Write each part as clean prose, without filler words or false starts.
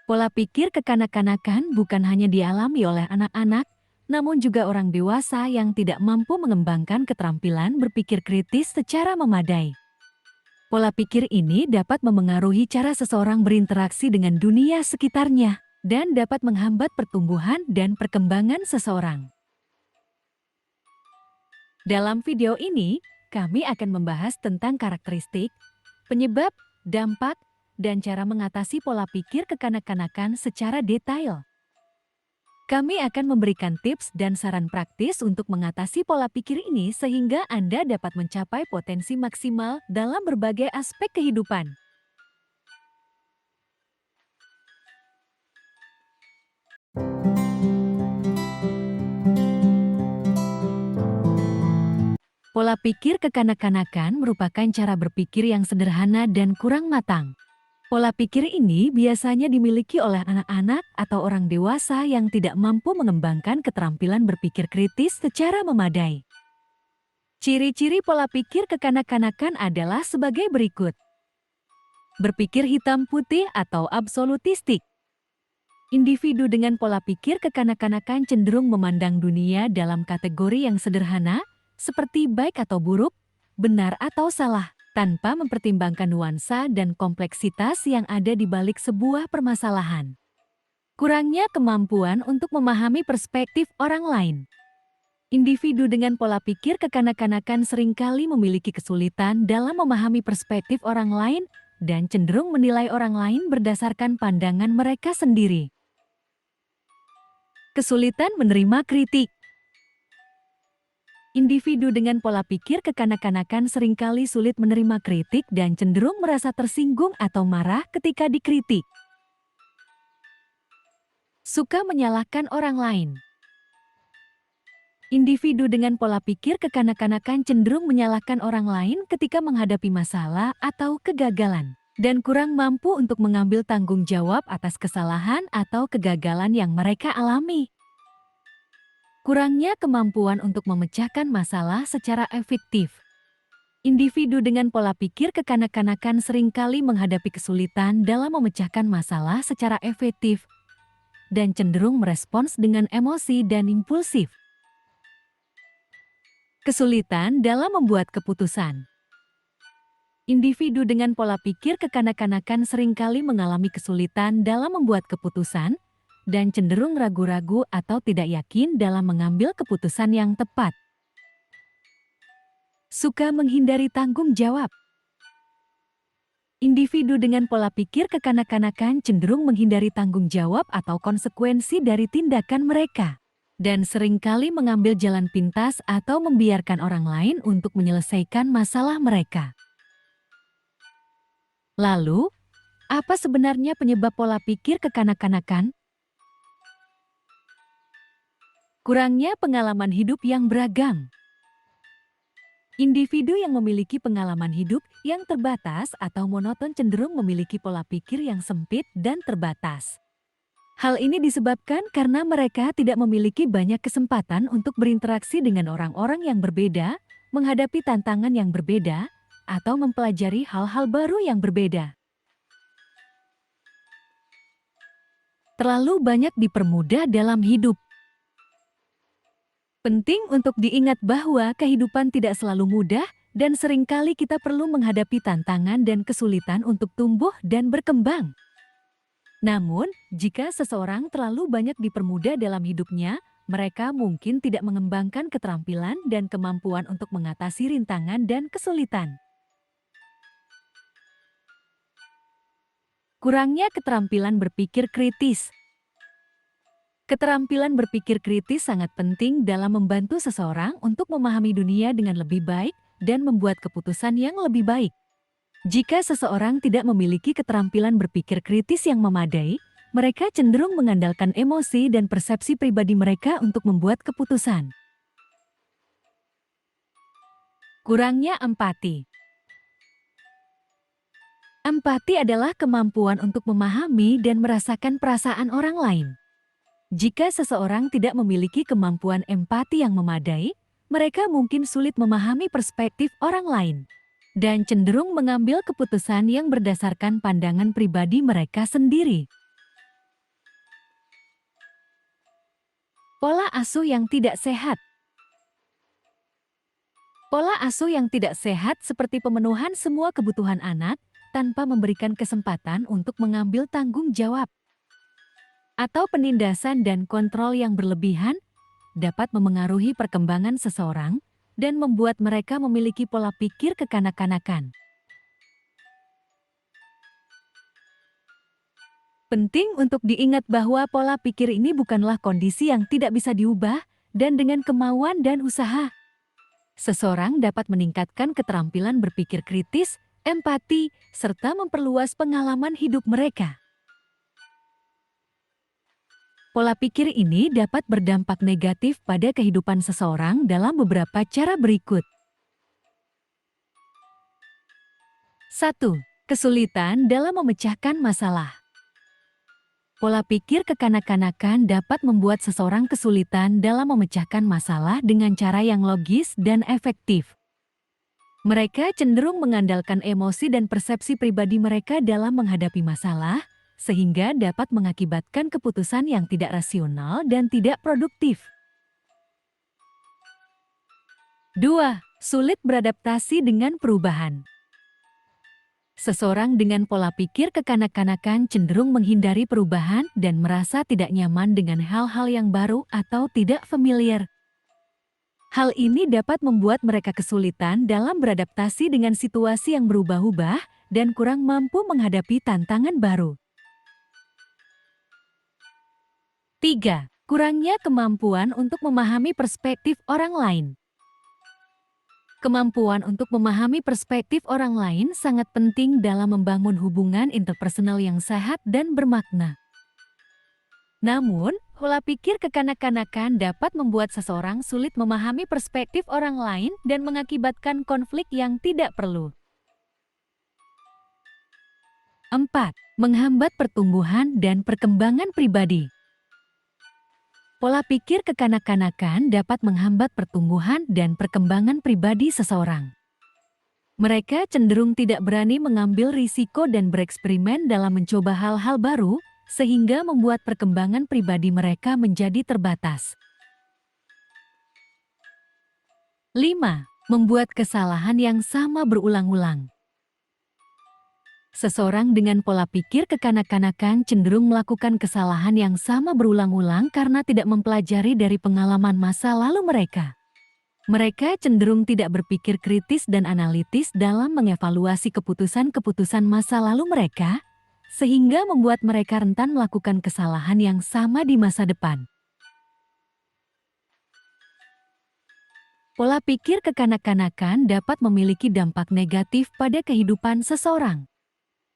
Pola pikir kekanak-kanakan bukan hanya dialami oleh anak-anak, namun juga orang dewasa yang tidak mampu mengembangkan keterampilan berpikir kritis secara memadai. Pola pikir ini dapat memengaruhi cara seseorang berinteraksi dengan dunia sekitarnya dan dapat menghambat pertumbuhan dan perkembangan seseorang. Dalam video ini, kami akan membahas tentang karakteristik, penyebab, dampak, dan cara mengatasi pola pikir kekanak-kanakan secara detail. Kami akan memberikan tips dan saran praktis untuk mengatasi pola pikir ini sehingga Anda dapat mencapai potensi maksimal dalam berbagai aspek kehidupan. Pola pikir kekanak-kanakan merupakan cara berpikir yang sederhana dan kurang matang. Pola pikir ini biasanya dimiliki oleh anak-anak atau orang dewasa yang tidak mampu mengembangkan keterampilan berpikir kritis secara memadai. Ciri-ciri pola pikir kekanak-kanakan adalah sebagai berikut. Berpikir hitam putih atau absolutistik. Individu dengan pola pikir kekanak-kanakan cenderung memandang dunia dalam kategori yang sederhana, seperti baik atau buruk, benar atau salah, tanpa mempertimbangkan nuansa dan kompleksitas yang ada di balik sebuah permasalahan. Kurangnya kemampuan untuk memahami perspektif orang lain. Individu dengan pola pikir kekanak-kanakan seringkali memiliki kesulitan dalam memahami perspektif orang lain dan cenderung menilai orang lain berdasarkan pandangan mereka sendiri. Kesulitan menerima kritik. Individu dengan pola pikir kekanak-kanakan seringkali sulit menerima kritik dan cenderung merasa tersinggung atau marah ketika dikritik. Suka menyalahkan orang lain. Individu dengan pola pikir kekanak-kanakan cenderung menyalahkan orang lain ketika menghadapi masalah atau kegagalan, dan kurang mampu untuk mengambil tanggung jawab atas kesalahan atau kegagalan yang mereka alami. Kurangnya kemampuan untuk memecahkan masalah secara efektif. Individu dengan pola pikir kekanak-kanakan seringkali menghadapi kesulitan dalam memecahkan masalah secara efektif dan cenderung merespons dengan emosi dan impulsif. Kesulitan dalam membuat keputusan. Individu dengan pola pikir kekanak-kanakan seringkali mengalami kesulitan dalam membuat keputusan dan cenderung ragu-ragu atau tidak yakin dalam mengambil keputusan yang tepat. Suka menghindari tanggung jawab. Individu dengan pola pikir kekanak-kanakan cenderung menghindari tanggung jawab atau konsekuensi dari tindakan mereka, dan seringkali mengambil jalan pintas atau membiarkan orang lain untuk menyelesaikan masalah mereka. Lalu, apa sebenarnya penyebab pola pikir kekanak-kanakan? Kurangnya pengalaman hidup yang beragam. Individu yang memiliki pengalaman hidup yang terbatas atau monoton cenderung memiliki pola pikir yang sempit dan terbatas. Hal ini disebabkan karena mereka tidak memiliki banyak kesempatan untuk berinteraksi dengan orang-orang yang berbeda, menghadapi tantangan yang berbeda, atau mempelajari hal-hal baru yang berbeda. Terlalu banyak dipermudah dalam hidup. Penting untuk diingat bahwa kehidupan tidak selalu mudah dan seringkali kita perlu menghadapi tantangan dan kesulitan untuk tumbuh dan berkembang. Namun, jika seseorang terlalu banyak dipermudah dalam hidupnya, mereka mungkin tidak mengembangkan keterampilan dan kemampuan untuk mengatasi rintangan dan kesulitan. Kurangnya keterampilan berpikir kritis. Keterampilan berpikir kritis sangat penting dalam membantu seseorang untuk memahami dunia dengan lebih baik dan membuat keputusan yang lebih baik. Jika seseorang tidak memiliki keterampilan berpikir kritis yang memadai, mereka cenderung mengandalkan emosi dan persepsi pribadi mereka untuk membuat keputusan. Kurangnya empati. Empati adalah kemampuan untuk memahami dan merasakan perasaan orang lain. Jika seseorang tidak memiliki kemampuan empati yang memadai, mereka mungkin sulit memahami perspektif orang lain dan cenderung mengambil keputusan yang berdasarkan pandangan pribadi mereka sendiri. Pola asuh yang tidak sehat. Pola asuh yang tidak sehat seperti pemenuhan semua kebutuhan anak tanpa memberikan kesempatan untuk mengambil tanggung jawab, atau penindasan dan kontrol yang berlebihan dapat memengaruhi perkembangan seseorang dan membuat mereka memiliki pola pikir kekanak-kanakan. Penting untuk diingat bahwa pola pikir ini bukanlah kondisi yang tidak bisa diubah, dan dengan kemauan dan usaha, seseorang dapat meningkatkan keterampilan berpikir kritis, empati, serta memperluas pengalaman hidup mereka. Pola pikir ini dapat berdampak negatif pada kehidupan seseorang dalam beberapa cara berikut. 1. Kesulitan dalam memecahkan masalah. Pola pikir kekanak-kanakan dapat membuat seseorang kesulitan dalam memecahkan masalah dengan cara yang logis dan efektif. Mereka cenderung mengandalkan emosi dan persepsi pribadi mereka dalam menghadapi masalah, sehingga dapat mengakibatkan keputusan yang tidak rasional dan tidak produktif. 2. Sulit beradaptasi dengan perubahan. Seseorang dengan pola pikir kekanak-kanakan cenderung menghindari perubahan dan merasa tidak nyaman dengan hal-hal yang baru atau tidak familiar. Hal ini dapat membuat mereka kesulitan dalam beradaptasi dengan situasi yang berubah-ubah dan kurang mampu menghadapi tantangan baru. 3. Kurangnya kemampuan untuk memahami perspektif orang lain. Kemampuan untuk memahami perspektif orang lain sangat penting dalam membangun hubungan interpersonal yang sehat dan bermakna. Namun, pola pikir kekanak-kanakan dapat membuat seseorang sulit memahami perspektif orang lain dan mengakibatkan konflik yang tidak perlu. 4. Menghambat pertumbuhan dan perkembangan pribadi. Pola pikir kekanak-kanakan dapat menghambat pertumbuhan dan perkembangan pribadi seseorang. Mereka cenderung tidak berani mengambil risiko dan bereksperimen dalam mencoba hal-hal baru, sehingga membuat perkembangan pribadi mereka menjadi terbatas. 5. Membuat kesalahan yang sama berulang-ulang. Seseorang dengan pola pikir kekanak-kanakan cenderung melakukan kesalahan yang sama berulang-ulang karena tidak mempelajari dari pengalaman masa lalu mereka. Mereka cenderung tidak berpikir kritis dan analitis dalam mengevaluasi keputusan-keputusan masa lalu mereka, sehingga membuat mereka rentan melakukan kesalahan yang sama di masa depan. Pola pikir kekanak-kanakan dapat memiliki dampak negatif pada kehidupan seseorang.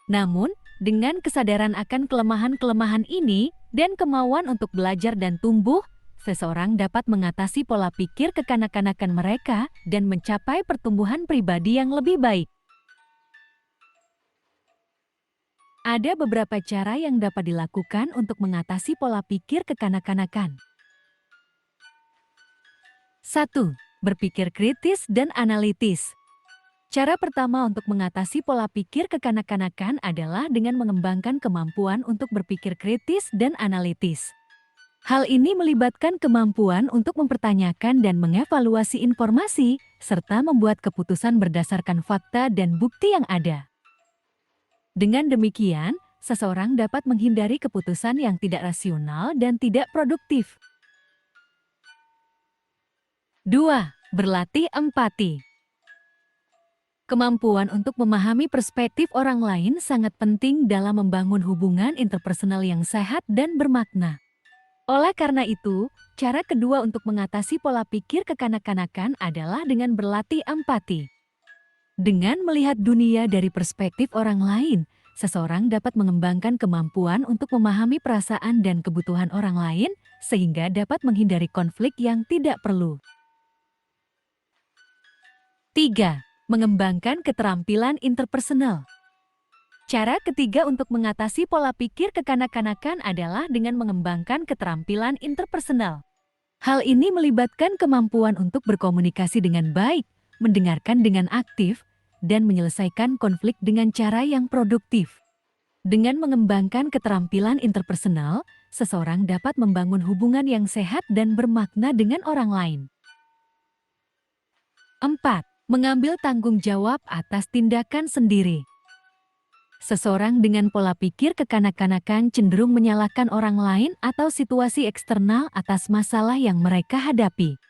Namun, dengan kesadaran akan kelemahan-kelemahan ini dan kemauan untuk belajar dan tumbuh, seseorang dapat mengatasi pola pikir kekanak-kanakan mereka dan mencapai pertumbuhan pribadi yang lebih baik. Ada beberapa cara yang dapat dilakukan untuk mengatasi pola pikir kekanak-kanakan. 1. Berpikir kritis dan analitis. Cara pertama untuk mengatasi pola pikir kekanak-kanakan adalah dengan mengembangkan kemampuan untuk berpikir kritis dan analitis. Hal ini melibatkan kemampuan untuk mempertanyakan dan mengevaluasi informasi, serta membuat keputusan berdasarkan fakta dan bukti yang ada. Dengan demikian, seseorang dapat menghindari keputusan yang tidak rasional dan tidak produktif. 2. Berlatih empati. Kemampuan untuk memahami perspektif orang lain sangat penting dalam membangun hubungan interpersonal yang sehat dan bermakna. Oleh karena itu, cara kedua untuk mengatasi pola pikir kekanak-kanakan adalah dengan berlatih empati. Dengan melihat dunia dari perspektif orang lain, seseorang dapat mengembangkan kemampuan untuk memahami perasaan dan kebutuhan orang lain, sehingga dapat menghindari konflik yang tidak perlu. 3. Mengembangkan keterampilan interpersonal. Cara ketiga untuk mengatasi pola pikir kekanak-kanakan adalah dengan mengembangkan keterampilan interpersonal. Hal ini melibatkan kemampuan untuk berkomunikasi dengan baik, mendengarkan dengan aktif, dan menyelesaikan konflik dengan cara yang produktif. Dengan mengembangkan keterampilan interpersonal, seseorang dapat membangun hubungan yang sehat dan bermakna dengan orang lain. 4. Mengambil tanggung jawab atas tindakan sendiri. Seseorang dengan pola pikir kekanak-kanakan cenderung menyalahkan orang lain atau situasi eksternal atas masalah yang mereka hadapi.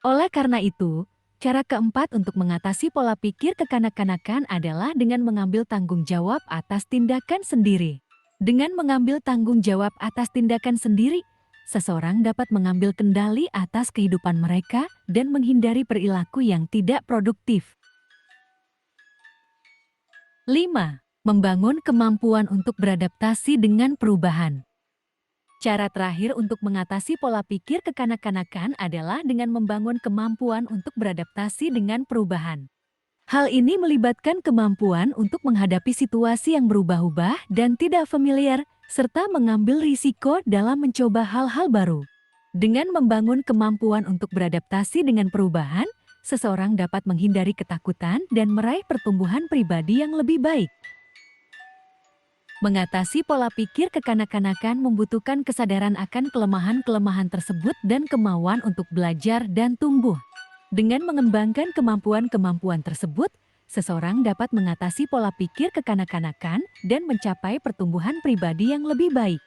Oleh karena itu, cara keempat untuk mengatasi pola pikir kekanak-kanakan adalah dengan mengambil tanggung jawab atas tindakan sendiri. Dengan mengambil tanggung jawab atas tindakan sendiri, seseorang dapat mengambil kendali atas kehidupan mereka dan menghindari perilaku yang tidak produktif. 5. Membangun kemampuan untuk beradaptasi dengan perubahan. Cara terakhir untuk mengatasi pola pikir kekanak-kanakan adalah dengan membangun kemampuan untuk beradaptasi dengan perubahan. Hal ini melibatkan kemampuan untuk menghadapi situasi yang berubah-ubah dan tidak familiar, serta mengambil risiko dalam mencoba hal-hal baru. Dengan membangun kemampuan untuk beradaptasi dengan perubahan, seseorang dapat menghindari ketakutan dan meraih pertumbuhan pribadi yang lebih baik. Mengatasi pola pikir kekanak-kanakan membutuhkan kesadaran akan kelemahan-kelemahan tersebut dan kemauan untuk belajar dan tumbuh. Dengan mengembangkan kemampuan-kemampuan tersebut, seseorang dapat mengatasi pola pikir kekanak-kanakan dan mencapai pertumbuhan pribadi yang lebih baik.